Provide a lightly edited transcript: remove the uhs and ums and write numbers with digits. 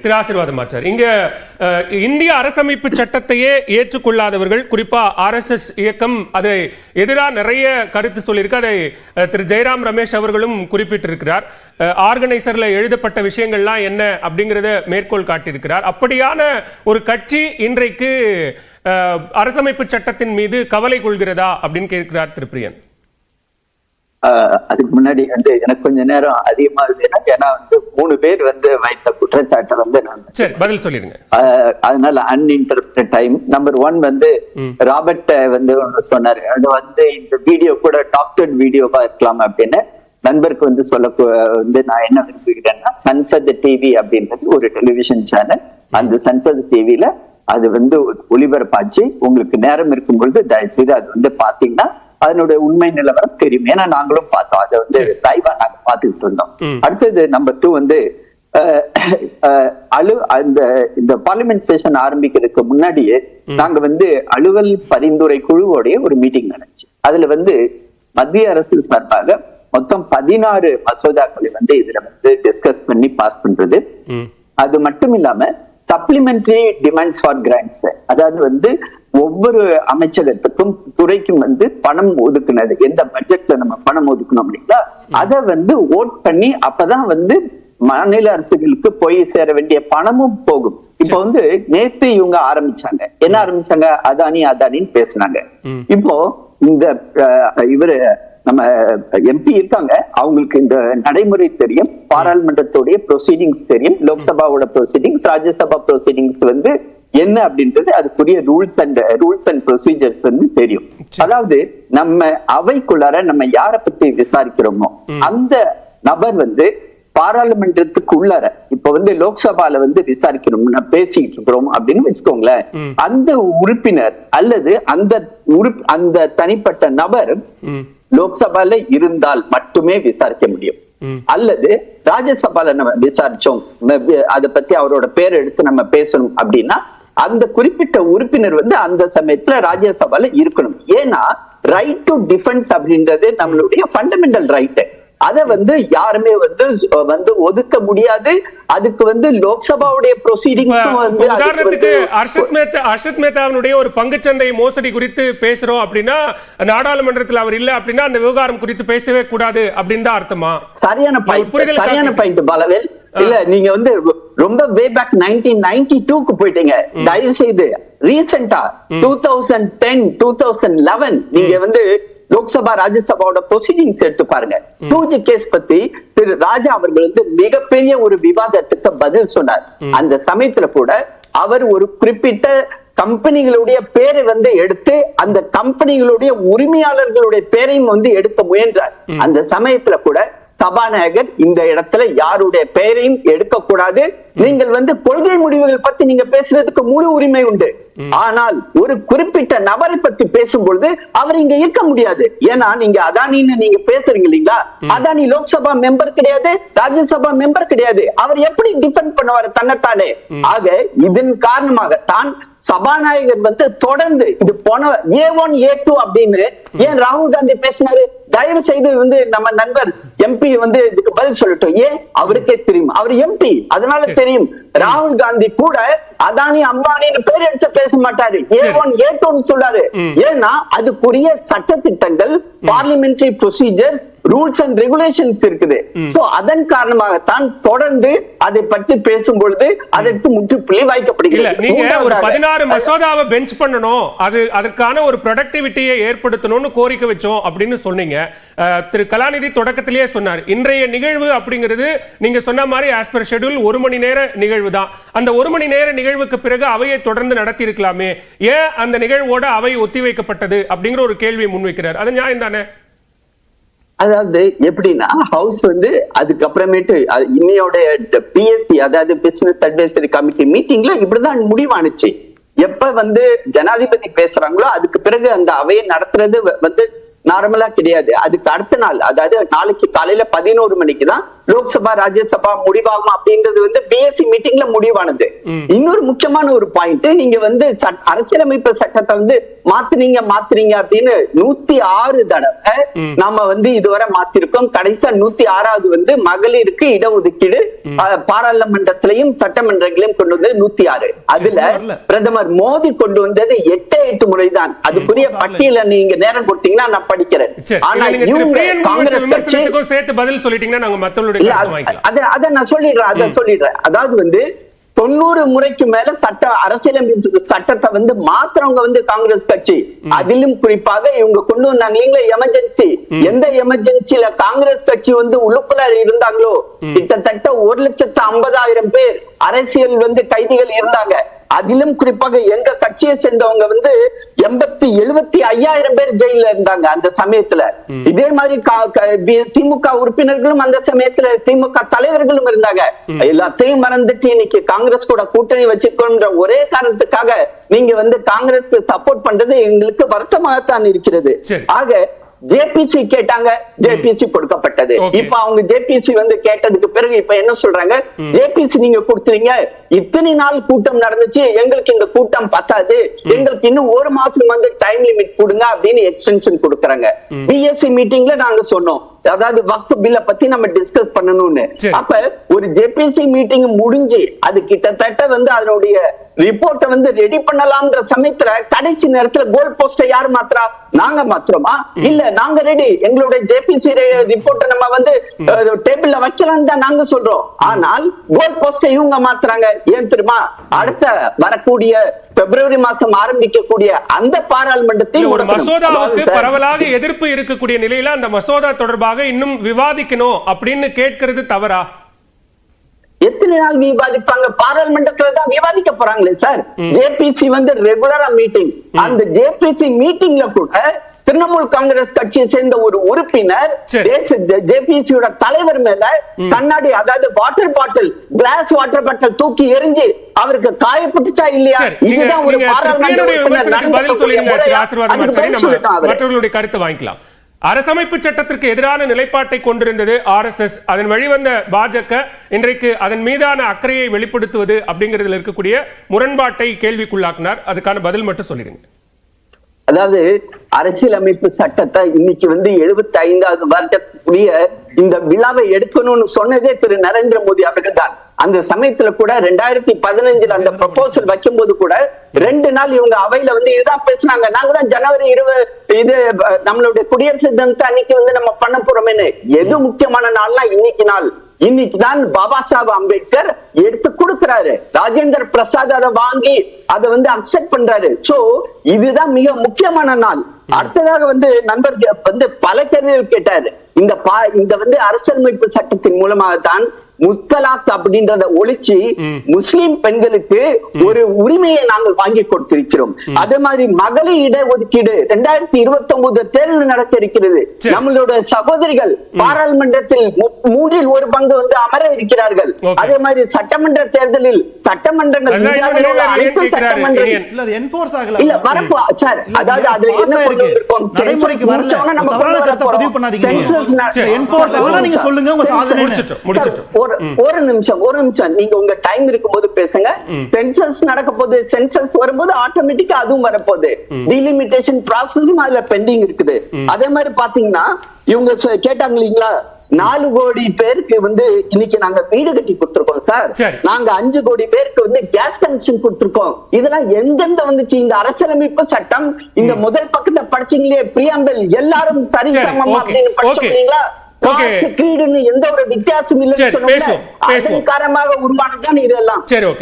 திரு ஆசீர்வாதமாச்சார், இங்க இந்திய அரசமைப்பு சட்டத்தையே ஏற்றுக்கொள்ளாதவர்கள், குறிப்பா RSS இயக்கம் அதை எதிராக நிறைய கருத்து சொல்லியிருக்கு. அதை திரு ஜெயராம் ரமேஷ் அவர்களும் குறிப்பிட்டிருக்கிறார். ஆர்கனைசர்ல எழுதப்பட்ட விஷயங்கள்லாம் என்ன அப்படிங்கிறத மேற்கோள் காட்டியிருக்கிறார். அப்படியான ஒரு கட்சி இன்றைக்கு அரசமைப்பு சட்டத்தின் மீது கவலை கொள்கிறதா அப்படின்னு கேட்கிறார் திரு பிரியன். அதுக்கு முன்னாடி எனக்கு கொஞ்ச நேரம் அதிகமா ஏன்னா 3 பேர் வைத்த குற்றச்சாட்டை நான் பதில் சொல்லிருங்க. அதனால அன்இன்டரப்டட் டைம். நம்பர் 1 ராபர்ட் ஒன்று சொன்னாரு, அது இந்த வீடியோ கூட டாக்டர்ட் வீடியோவா இருக்கலாம் அப்படின்னு. நண்பருக்கு சொல்ல நான் என்ன விரும்புகிறேன்னா, சன்சத் டிவி அப்படின்றது ஒரு டெலிவிஷன் சேனல். அந்த சன்சத் டிவில அது ஒளிபரப்பாச்சு. உங்களுக்கு நேரம் இருக்கும் பொழுது தயவு செய்து அது பாத்தீங்கன்னா அதனுடைய உண்மை நிலவரம் தெரியும். ஏன்னா நாங்களும் பார்த்தோம், அதை லைவா நாங்க பாத்துக்கிட்டு இருந்தோம். அடுத்தது நம்பர் 2 இந்த பார்லிமெண்ட் செஷன் ஆரம்பிக்கிறதுக்கு முன்னாடியே நாங்க அலுவல் பரிந்துரை குழுவோடைய ஒரு மீட்டிங் நடந்துச்சு. அதுல மத்திய அரசு சார்பாக மொத்தம் 16 மசோதாக்களை இதுல டிஸ்கஸ் பண்ணி பாஸ் பண்றது. அது மட்டும் இல்லாம சப்ளிமெண்டரி டிமாண்ட்ஸ் ஃபார் கிராண்ட்ஸ், அதாவது ஒவ்வொரு அமைச்சகத்துக்கும் துறைக்கும் பணம் ஒதுக்குனது, எந்த பட்ஜெட்ல நம்ம பணம் ஒதுக்கணும் அப்படிங்களா, அதை ஓட் பண்ணி அப்பதான் மாநில அரசுகளுக்கு போய் சேர வேண்டிய பணமும் போகும். இப்போ நேத்து இவங்க ஆரம்பிச்சாங்க. என்ன ஆரம்பிச்சாங்க? அதானின்னு பேசுனாங்க. இப்போ இந்த இவரு நம்ம MP இருக்காங்க, அவங்களுக்கு இந்த நடைமுறை தெரியும், பாராளுமன்றத்துடைய ப்ரொசீடிங்ஸ் தெரியும், லோக்சபாவோட ப்ரொசீடிங்ஸ், ராஜ்யசபா ப்ரொசீடிங்ஸ் என்ன அப்படின்றது அதுக்குரிய ரூல்ஸ் அண்ட் ப்ரொசீஜர்ஸ் தெரியும். அதாவது நம்ம அவைக்குள்ளார நம்ம யார பத்தி விசாரிக்கிறோமோ அந்த நபர் பாராளுமன்றத்துக்கு உள்ளார இப்ப லோக்சபால விசாரிக்கணும் பேசிக்கிட்டு இருக்கிறோம் அப்படின்னு வச்சுக்கோங்களேன். அந்த உறுப்பினர் அல்லது அந்த தனிப்பட்ட நபர் லோக்சபால இருந்தால் மட்டுமே விசாரிக்க முடியும். அல்லது ராஜ்யசபால நம்ம விசாரிச்சோம், அதை பத்தி அவரோட பேர் எடுத்து நம்ம பேசணும் அப்படின்னா அந்த குறிப்பிட்ட உறுப்பினர் அந்த சமயத்துல ராஜ்யசபால இருக்கணும். ஏன்னா ரைட் டு டிஃபென்ஸ் அப்படின்றது நம்மளுடைய ஃபண்டமெண்டல் ரைட். அதை யாருமே ஒதுக்க முடியாது. அதுக்கு லோக்சபாவுடைய ப்ரொசீடிங்ஸும் உதாரணத்துக்கு அர்ஷத் மேத்தாவுடைய ஒரு பங்குச்சந்தை மோசடி குறித்து பேசுறோம் அப்படின்னா, நாடாளுமன்றத்தில் அவர் இல்ல அப்படின்னா அந்த விவகாரம் குறித்து பேசவே கூடாது அப்படின்னு தான் அர்த்தமா? சரியான பாயிண்ட் பாலவேல். இல்ல, நீங்க ரொம்ப வே பேக் 1992க்கு போயிட்டீங்க. தயவு செய்து ரீசெண்டா 2010 2011 நீங்க லோக்சபா ராஜ்யசபாவோட ப்ரொசீடிங்ஸ் எடுத்து பாருங்க. 2G கேஸ் பத்தி திரு ராஜா அவர்கள் மிகப்பெரிய ஒரு விவாதத்துக்கு பதில் சொன்னார். அந்த சமயத்துல கூட அவர் ஒரு குறிப்பிட்ட கம்பெனிகளுடைய பேரை எடுத்து அந்த கம்பெனிகளுடைய உரிமையாளர்களுடைய பேரையும் எடுக்க முயன்றார். அந்த சமயத்துல கூட சபாநாயகர் இந்த இடத்துல யாருடைய பெயரையும் எடுக்க கூடாது, நீங்கள் கொள்கை முடிவுகள் பத்தி நீங்க பேசுறதுக்கு முழு உரிமை உண்டு, ஆனால் ஒரு குறிப்பிட்ட நபரை பத்தி பேசும்பொழுது அவர் இங்க இருக்க முடியாது. ஏன்னா நீங்க அதானின்னு நீங்க பேசுறீங்க இல்லீங்களா, அதானி லோக்சபா மெம்பர் கிடையாது, ராஜ்யசபா மெம்பர் கிடையாது. அவர் எப்படி டிஃபெண்ட் பண்ணுவார் தன்னைத்தானே? ஆக இதன் காரணமாக தான் சபாநாயகர் தொடர்ந்து இது போன A1 A2 அப்படின்னு ஏன் ராகுல் காந்தி பேசினாரு? தயவு செய்து நம்ம நண்பர் MP இதுக்கு பதில் சொல்லட்டும். ஏன்? அவருக்கே தெரியும், அவர் MP, அதனால தெரியும். ராகுல் காந்தி கூட அதானி அம்பானின்னு பேர் எடுத்து பேச மாட்டாரு, A1 A2 சொல்றாரு. ஏன்னா அதுக்குரிய சட்ட திட்டங்கள், parliamentary procedures, rules and regulations இருக்குது. சோ அதன் காரணமாகத்தான் தொடர்ந்து அதை பற்றி பேசும் பொழுது அதற்கு முற்றுப்புள்ளி வைக்கப்படுகிறது. நீங்க ஒரு 16 மசோதாவை பெஞ்ச் பண்ணணும், அதற்கான ஒரு ப்ரொடக்டிவிட்டியை ஏற்படுத்தணும்னு கோரிக்கை வச்சோம் அப்படின்னு சொன்னீங்க. திரு கலாநிதி தொடக்கத்திலேயே சொன்னார், இன்றைய நிகழ்வு அப்படிங்கிறது நீங்க சொன்ன மாதிரி ஆஸ் பர் ஷெட்யூல் 1 மணி நேர நிகழ்வு தான். அந்த 1 மணி நேர நிகழ்வுக்கு பிறகு அவையை தொடர்ந்து நடத்தி இருக்கலாமே, ஏன் அந்த நிகழ்வோட அவை ஒத்திவைக்கப்பட்டது அப்படிங்கிற ஒரு கேள்வியை முன்வைக்கிறார். அது நியாயம் தானே? அதாவது எப்படின்னா, ஹவுஸ் அதுக்கப்புறமேட்டு இன்னையோட PSC, அதாவது பிசினஸ் அட்வைசரி கமிட்டி மீட்டிங்ல இப்படிதான் முடிவானுச்சு. எப்ப ஜனாதிபதி பேசுறாங்களோ அதுக்கு பிறகு அந்த அவையை நடத்துறது நார்மலா கிடையாது. அதுக்கு அடுத்த நாள், அதாவது நாளைக்கு காலையில 11 மணிக்கு தான் லோக்சபா ராஜ்யசபா முடிவாகும் அப்படின்றது BSc மீட்டிங்ல முடிவானது. இன்னொரு முக்கியமான ஒரு பாயிண்ட், நீங்க அரசியலமைப்பு சட்டத்தை மாத்துறீங்க அப்படின்னு 106 தடவை நாம வந்து இதுவரை மாத்திருக்கோம். கடைசியா 106வது வந்து மகளிருக்கு இடஒதுக்கீடு பாராளுமன்றத்திலையும் சட்டமன்றங்களையும் கொண்டு வந்தது 106. அதுல பிரதமர் மோடி கொண்டு வந்தது 8 முறைதான். அதுக்குரிய பட்டியல நீங்க நேரம் கொடுத்தீங்கன்னா நான் படிக்கிறேன். ஆனா இவங்க காங்கிரஸ் கட்சி சேர்த்து பதில் சொல்லிட்டீங்கன்னா நாங்க மத்தவங்களுடைய அதை நான் சொல்லிடுறேன். அதாவது வந்து 90 முறைக்கு மேல அரசியலமைப்பு சட்டத்தை வந்து மாத்திரவங்க வந்து காங்கிரஸ் கட்சி. அதிலும் குறிப்பாக இவங்க கொண்டு வந்தாங்க இல்லைங்களா எமர்ஜென்சி. எந்த எமர்ஜென்சில காங்கிரஸ் கட்சி வந்து உள்ளுக்குள்ள இருந்தாங்களோ கிட்டத்தட்ட 1,50,000 பேர் அரசியல் வந்து கைதிகள் இருந்தாங்க. அதிலும் குறிப்பாக எங்க கட்சியை சேர்ந்தவங்க வந்து 75,000 பேர் ஜெயில இருந்தாங்க அந்த சமயத்துல. இதே மாதிரி திமுக உறுப்பினர்களும் அந்த சமயத்துல திமுக தலைவர்களும் இருந்தாங்க. எல்லாத்தையும் மறந்துட்டு இன்னைக்கு காங்கிரஸ் கூட கூட்டணி வச்சுக்கொண்ட ஒரே காரணத்துக்காக நீங்க வந்து காங்கிரஸ்க்கு சப்போர்ட் பண்றது எங்களுக்கு வருத்தமாகத்தான் இருக்கிறது. ஆக ஜேபிசி கேட்டாங்க, ஜேபிசி கொடுக்கப்பட்டது. இப்ப அவங்க ஜேபிசி வந்து கேட்டதுக்கு பிறகு இப்ப என்ன சொல்றாங்க, ஜேபிசி நீங்க கொடுத்துறீங்க, இத்தனை நாள் கூட்டம் நடந்துச்சு, எங்களுக்கு இந்த கூட்டம் பத்தாது, எங்களுக்கு இன்னும் 1 மாசம் வந்து டைம் லிமிட் கொடுங்க அப்படின்னு எக்ஸ்டென்ஷன் கொடுக்கறாங்க. பிஎஸ்சி மீட்டிங்ல நாங்க சொன்னோம், அதாவது வக்ஃப் பில்ல பத்தி நம்ம டிஸ்கஸ் பண்ணணும்னு. அப்ப ஒரு ஜேபிசி மீட்டிங் முடிஞ்சு அது கிட்டத்தட்ட வந்து அதனுடைய ரிப்போர்ட்டை வந்து ரெடி பண்ணலாம்ன்ற சமயத்துல கடைசி நேரத்துல கோல் போஸ்ட யார் மாத்திரா? நாங்க மாத்திரமா? இல்ல, நாங்க ரெடி, எங்களுடைய ஜேபிசி ரிப்போர்ட்டை நம்ம வந்து டேபிள்ல வைக்கலாம் தான் நாங்க சொல்றோம். ஆனால் கோல் போஸ்ட இவங்க மாத்துறாங்க. ஏன் தெரியுமா? அடுத்த வரக்கூடிய பிப்ரவரி மாசம் ஆரம்பிக்கக்கூடிய அந்த பாராளுமன்றத்தில் ஒரு மசோதாவுக்கு பரவலாக எதிர்ப்பு இருக்கக்கூடிய நிலையில அந்த மசோதா தொடர்பாக இன்னும் விவாதிக்கணும் அப்படின்னு கேட்கிறது தவறா? எத்தனை நாள் விவாதிப்பாங்க? பாராளுமன்றத்துல தான் விவாதிக்க போறாங்களே சார். ஜேபிசி வந்து ரெகுலரா மீட்டிங். அந்த ஜேபிசி மீட்டிங்ல கூட திரிணாமுல் காங்கிரஸ் கட்சியை சேர்ந்த ஒரு உறுப்பினர் ஜேபிசியோட தலைவர் மேல கண்ணாடி, அதாவது water bottle, glass water bottle தூக்கி எரிஞ்சு அவருக்கு காயப்பட்டுச்சா இல்லையா? இதுதான் ஒரு பாராளுமன்ற உறுப்பினர் மற்றவர்களுடைய கருத்தை வாங்கிக்கலாம். அரசமைப்பு சட்டத்திற்கு எதிரான நிலைப்பாட்டை கொண்டிருந்தது RSS. அதன் வழிவந்த பாஜக இன்றைக்கு அதன் மீதான அக்கறையை வெளிப்படுத்துவது அப்படிங்கிறதுல இருக்கக்கூடிய முரண்பாட்டை கேள்விக்குள்ளாக்கினார். அதுக்கான பதில் மட்டும் சொல்லிடுங்க. அதாவது அரசியலமைப்பு சட்டத்தை இன்னைக்கு வந்து 75வது வருடத்துக்குரிய இந்த விழாவை எடுக்கணும்னு சொன்னதே திரு நரேந்திர மோடி அவர்கள் தான். அந்த சமயத்துல கூட 2015 அந்த ப்ரொபோசல் வைக்கும் போது கூட 2 நாள் இவங்க அவையில வந்து இதுதான் பேசினாங்க. நாங்க தான் ஜனவரி 20 இது நம்மளுடைய குடியரசு தினத்தை அன்னைக்கு வந்து நம்ம பண்ண போறோமேனு. எது முக்கியமான நாள்னா இன்னைக்கு தான் பாபா சாஹேப் அம்பேத்கர் எடுத்து கொடுக்கிறாரு. ராஜேந்திர பிரசாத் அதை வாங்கி அதை வந்து அக்செப்ட் பண்றாரு. சோ இதுதான் மிக முக்கியமான நாள். அடுத்ததாக வந்து நண்பர் வந்து பல கேள்விகள் கேட்டாரு. இந்த வந்து அரசியலமைப்பு சட்டத்தின் மூலமாக தான் முத்தலாக் அப்படின்றத ஒழிச்சு முஸ்லிம் பெண்களுக்கு ஒரு உரிமையை நாங்கள் வாங்கி கொடுத்திருக்கிறோம். அதே மாதிரி மகளிர் இடஒதுக்கீடு 2029 தேர்தல் நடக்க இருக்கிறது. நம்மளோட சகோதரிகள் பாராளுமன்றத்தில் 3 1 பங்கு வந்து அமர இருக்கிறார்கள். அதே மாதிரி சட்டமன்ற தேர்தலில் சட்டமன்றங்கள் அனைத்து சட்டமன்றங்கள் இல்ல வரப்போ சார், அதாவது அதுல என்ன கொண்டு வந்திருக்கோம், சென்சஸ் முடிச்சோம்னா நம்ம ஒரு நிமிஷம் நீங்க உங்க டைம் இருக்கும்போது பேசுங்க. சென்சஸ் நடக்க போது, சென்சஸ் வரும்போது ஆட்டோமேட்டிக்கா அதுவும் வரப்போகுது. டிலிமிட்டேஷன் ப்ராசஸும் அதுல பெண்டிங் இருக்குது. அதே மாதிரி பாத்தீங்கன்னா இவங்க கேட்டாங்க இல்லீங்களா, 4 கோடி பேருக்கு வந்து இன்னைக்கு நாங்க வீடு கட்டி கொடுத்திருக்கோம் சார். நாங்க 5 கோடி பேருக்கு வந்து கேஸ் கனெக்ஷன் கொடுத்திருக்கோம். இதெல்லாம் எந்தெந்த வந்துச்சு? இந்த அரசியலமைப்பு சட்டம் இந்த முதல் பக்கத்தை படிச்சீங்களே, பிரியாம்பல் எல்லாரும் சரிசமம் அப்படின்னு படிச்சீங்களா? எந்த ஒரு வித்தியாசம் இல்லைன்னு சொன்னோம். அதன் காரணமாக உருவானதுதான் இதெல்லாம். சரி, ஓகே.